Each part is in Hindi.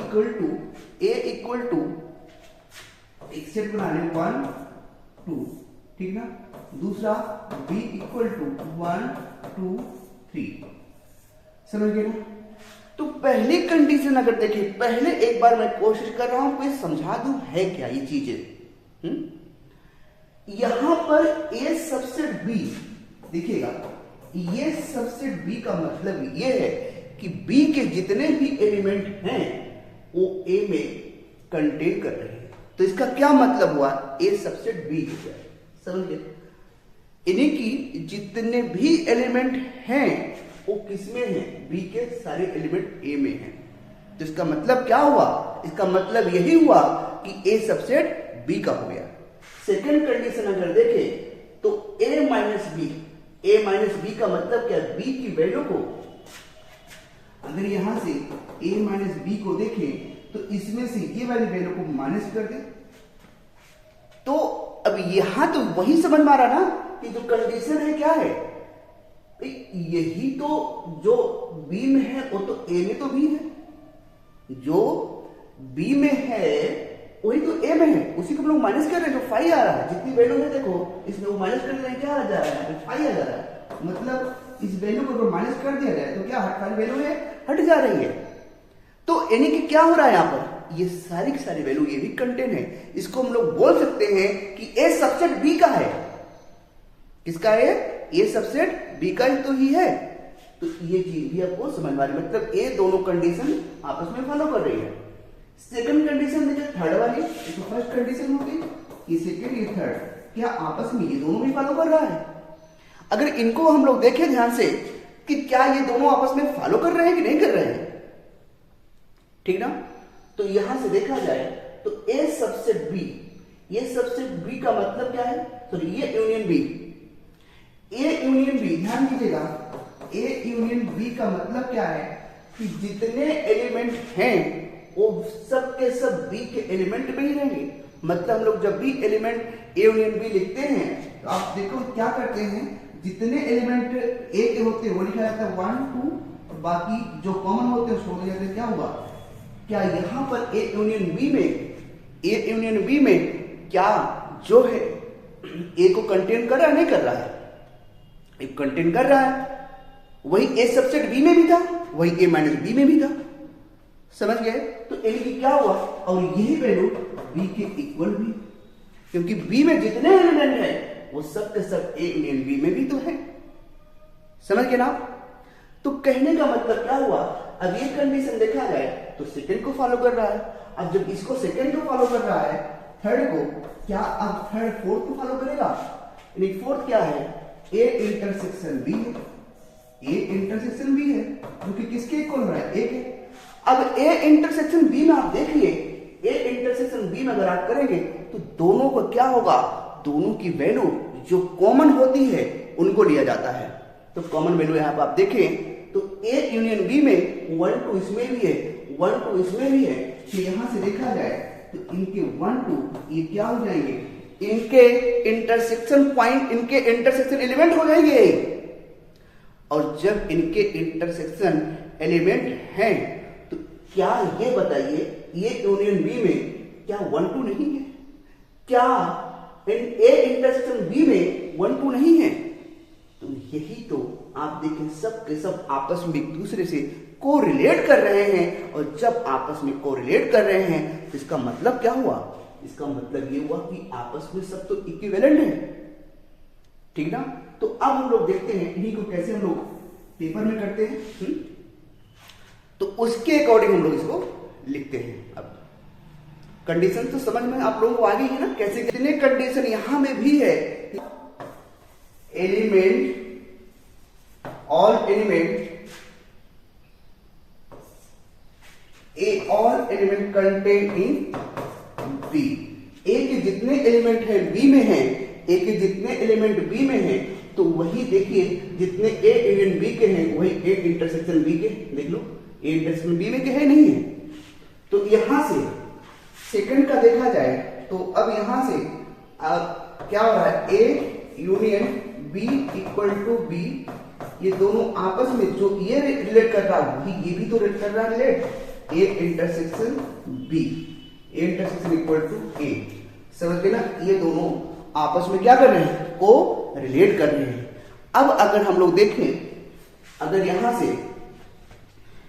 इक्वल टू एक सेट बना लें 1 2, ठीक ना। दूसरा b इक्वल टू 1 2 3, समझ गए ना। तो पहली कंडीशन अगर देखें, पहले एक बार मैं कोशिश कर रहा हूं कोई समझा दूं है क्या ये चीजें। यहां पर a सबसेट b देखिएगा, ये सबसेट b का मतलब ये है कि b के जितने भी एलिमेंट हैं वो a में कंटेन कर रहे हैं। तो इसका क्या मतलब हुआ, a सबसेट b है, समझ गए। इन्हीं की जितने भी एलिमेंट हैं वो किसमें हैं, b के सारे एलिमेंट a में हैं। तो इसका मतलब क्या हुआ, इसका मतलब यही हुआ कि a सबसेट b का हो गया। सेकंड कंडीशन अगर देखें तो a माइनस बी का मतलब क्या है, b की वैल्यू को अगर यहां से a माइनस बी को देखें तो इसमें से ये वाली वैल्यू को माइनस कर दे, तो अब यहां तो वही समझ में आ रहा ना कि जो कंडीशन है क्या है, यही तो जो b में है वो तो a में तो भी है, जो b में है वही तो a में है, उसी को हम लोग माइनस कर रहे हैं। जो 5 आ रहा है, जितनी वैल्यू है देखो इसमें वो माइनस कर रहे हैं, क्या आ जा रहा है, 5 आ जा रहा है। मतलब इस वैल्यू को अगर माइनस कर दिया जाए तो क्या हट वाली वैल्यू है हट जा रही है। तो यानी कि क्या हो रहा है यहां पर, ये सारी की सारी वैल्यू ये भी कंटेन है। इसको हम लोग बोल सकते हैं कि a सबसेट b का है। किसका है, a सबसेट b का ही तो ही है। तो ये चीज भी आपको समझ में आ रही है, मतलब ये दोनों कंडीशन आपस में फॉलो कर रही है। सेकंड कंडीशन देखिए, थर्ड वाली, तो फर्स्ट कंडीशन होगी, ये सेकंड ये थर्ड, क्या आपस में ये दोनों भी फॉलो कर रहा है। अगर इनको हम लोग देखें ध्यान से कि क्या ये दोनों आपस में फॉलो कर रहे हैं कि नहीं कर रहे हैं, ठीक ना। तो यहां से देखा जाए तो a सबसेट b, ये सबसेट b का मतलब क्या है, सॉरी ये union b, a union b, ध्यान दीजिएगा, a यूनियन b का मतलब क्या है कि जितने एलिमेंट हैं वो सब के सब b के एलिमेंट में ही रहेंगे। मतलब हम लोग जब भी एलिमेंट a यूनियन b लिखते हैं तो आप देखो क्या करते हैं, जितने एलिमेंट a के होते हैं वो लिखा जाता है 1 2, और बाकी जो कॉमन होते हैं उसको बोला जाता है क्या हुआ। क्या यहां पर a यूनियन b में क्या जो है a को कंटेन कर रहा है, नहीं कर रहा है, एक कंटेन कर रहा है। वही a सबसेट b में भी था, वही a माइनस b में भी था, समझ गए। तो यानी कि क्या हुआ, और यही वैल्यू b के इक्वल भी, क्योंकि b में जितने एलिमेंट है वो सब के सब a यूनियन b में भी तो है, समझ गए ना। तो कहने का मतलब क्या हुआ, अब ये कंडीशन देखा जाए तो सेकंड को फॉलो कर रहा है। अब जब इसको सेकंड को फॉलो कर रहा है, थर्ड को क्या अब थर्ड फोर्थ को फॉलो करेगा। यानी फोर्थ क्या है, a इंटरसेक्शन b है, a इंटरसेक्शन b है, जो कि किसके इक्वल हो रहा है, a के। अब a इंटरसेक्शन b में आप देखिए, a इंटरसेक्शन b में अगर आप करेंगे तो दोनों को क्या होगा, दोनों की वैल्यू जो कॉमन होती है उनको लिया जाता है। तो कॉमन वैल्यू यहां पर आप देखें तो a यूनियन b में 1 2 इसमें भी है, 1 2 इसमें भी है। तो यहां से देखा जाए तो इनके 1 2 ये क्या हो जाएंगे, इनके इंटरसेक्शन पॉइंट, इनके इंटरसेक्शन एलिमेंट हो जाएंगे। और जब इनके इंटरसेक्शन एलिमेंट हैं तो क्या ये बताइए, ये यूनियन b में क्या 1 2 नहीं है, क्या a इंटरसेक्शन b में 1 2 नहीं है। तो यही तो आप देखें सब के सब आपस में एक दूसरे से कोरिलेट कर रहे हैं, और जब आपस में कोरिलेट कर रहे हैं तो इसका मतलब क्या हुआ, इसका मतलब ये हुआ कि आपस में सब तो इक्विवेलेंट है, ठीक ना। तो अब हम लोग देखते हैं इन्हीं को कैसे हम लोग पेपर में करते हैं। तो उसके अकॉर्डिंग हम लोग इसको लिखते हैं। अब कंडीशन तो समझ में आप लोगों को आ गई है ना, कैसे कितने कंडीशन यहां में भी है, element all element contained in B, A के जितने एलिमेंट है B में है, A के जितने एलिमेंट B में है, तो वही देखिए जितने A यूनियन B के हैं वही A इंटरसेक्शन B के, देख लो A इंटरसेक्शन B में के है नहीं है। तो यहां से सेकंड का देखा जाए तो अब यहां से क्या हो रहा है, A union B equal to B, ये दोनों आपस में जो ये रिलेट कर रहा है वही ये भी तो रिलेट कर रहा है relate, A intersection B, A intersection equal to A. समझ गए ना, ये दोनों आपस में क्या कर रहे हैं, को रिलेट कर रहे हैं। अब अगर हम लोग देखें, अगर यहां से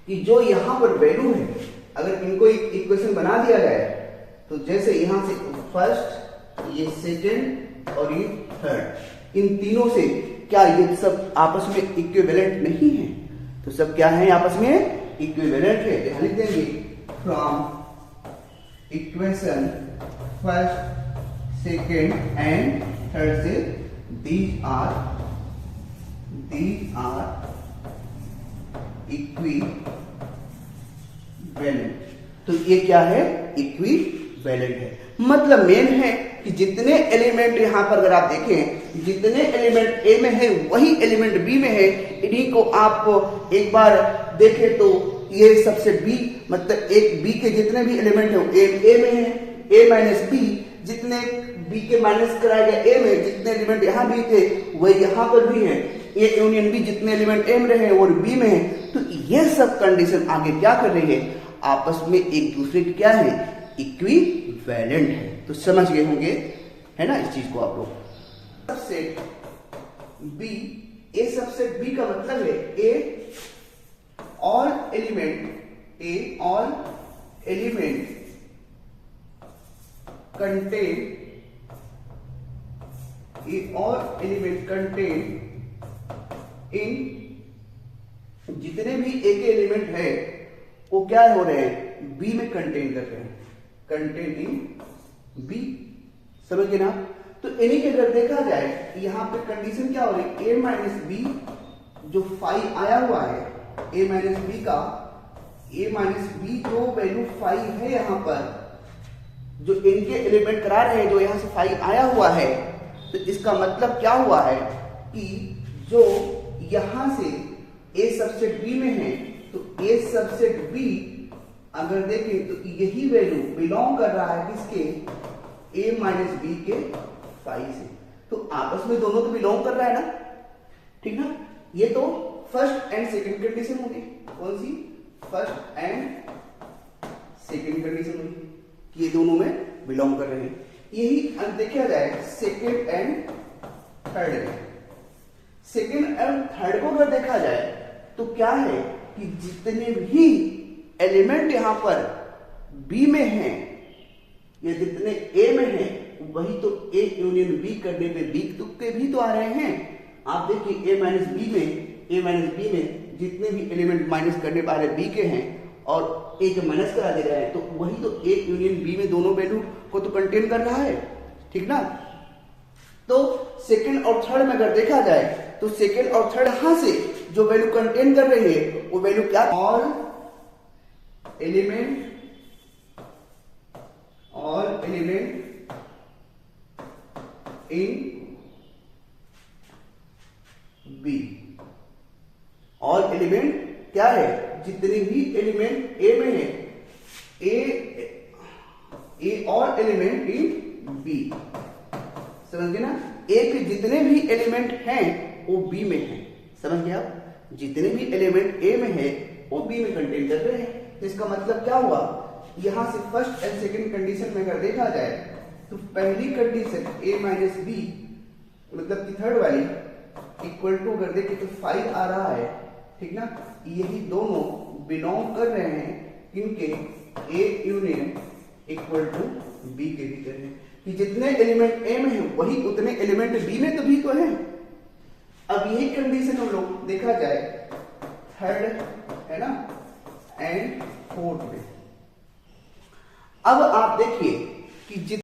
कि जो यहां पर वैल्यू है, अगर इनको एक इक्वेशन बना दिया जाए, तो जैसे यहां से फर्स्ट, ये सेकेंड और ये थर्ड, इन तीनों से क्या ये सब आपस में इक्विवेलेंट नहीं है? तो सब क्या है आपस में इक्विवेलेंट है। यहां लिख देंगे from equation first, second and third से these are इक्विवेलेंट। तो ये क्या है, इक्विवेलेंट है। मतलब मेन है कि जितने एलिमेंट यहां पर अगर आप देखें, जितने एलिमेंट ए में है वही एलिमेंट बी में है। इन्हीं को आप एक बार देखें तो ये सबसे बी, मतलब एक बी के जितने भी एलिमेंट है ए में है, ए माइनस बी, जितने बी के माइनस कराया गया ए में, जितने एलिमेंट यहां भी थे वही यहां पर भी है। ए यूनियन बी, जितने एलिमेंट ए में रहे और बी में है। तो ये सब कंडीशन आगे क्या कर रही है, आपस में एक दूसरे की क्या है, इक्विवेलेंट है। तो समझ गए होंगे, है ना, इस चीज को आप लोग। सबसेट बी, ए सबसेट बी का मतलब है A all element, A all element contain, A all element contain in, जितने भी ए के एलिमेंट है वो क्या हो रहे हैं, बी में कंटेन कर रहे हैं, कंटेन इन बी। समझ गए ना। तो इन्हीं के अगर देखा जाए, यहां पे कंडीशन क्या हो रही है, ए माइनस बी जो 5 आया हुआ है, ए माइनस बी का, ए माइनस बी जो वैल्यू 5 है यहां पर, जो इनके एलिमेंट करा रहे हैं, जो यहां से 5 आया हुआ है, तो इसका मतलब क्या हुआ है कि जो यहां से ए सबसेट बी में है, तो ए सबसेट बी अगर देखें तो यही वैल्यू बिलोंग कर रहा है किसके, ए माइनस बी के 5 से। तो आपस में दोनों तो बिलोंग कर रहा है ना, ठीक ना। ये तो फर्स्ट एंड सेकंड कंडीशन होगी। कौन सी, फर्स्ट एंड सेकंड कंडीशन होगी कि ये दोनों में बिलोंग कर रहे हैं। यही देखा जाए सेकंड एंड थर्ड में, सेकंड एंड थर्ड को अगर देखा जाए तो क्या है कि जितने भी एलिमेंट यहां पर बी में हैं या जितने ए में हैं, वही तो ए यूनियन बी करने पे बी तुक्के भी तो आ रहे हैं। आप देखिए ए माइनस बी में, ए माइनस बी में जितने भी एलिमेंट माइनस करने वाले बी के हैं और ए के माइनस करा दे रहा है, तो वही तो ए यूनियन बी में दोनों वैल्यू को तो कंटेन कर रहा है, ठीक ना। तो सेकंड और थर्ड में अगर देखा जाए तो सेकंड और थर्ड यहां से जो वैल्यू कंटेन कर रही है वो वैल्यू क्या, all element in B. All element क्या है, जितने भी एलिमेंट ए में है, A all element in B. समझ गए ना, ए के जितने भी एलिमेंट हैं वो बी में हैं। समझ गए आप, जितने भी एलिमेंट ए में है वो बी में कंटेन कर रहे हैं। तो इसका मतलब क्या हुआ, यहां से फर्स्ट एंड सेकंड कंडीशन में अगर देखा जाए तो पहली कंडीशन ए माइनस बी, मतलब कि थर्ड वाली, इक्वल टू अगर देखें तो 5 आ रहा है, ठीक ना। यही दोनों बिलोंग कर रहे हैं किनके, A union equal to B के भी कर रहे हैं कि जितने एलिमेंट ए में है वही उतने एलिमेंट बी में तो भी तो है। अब यही कंडीशन हम लोग देखा जाए थर्ड, है ना, एंड फोर्थ में। अब आप देखिए कि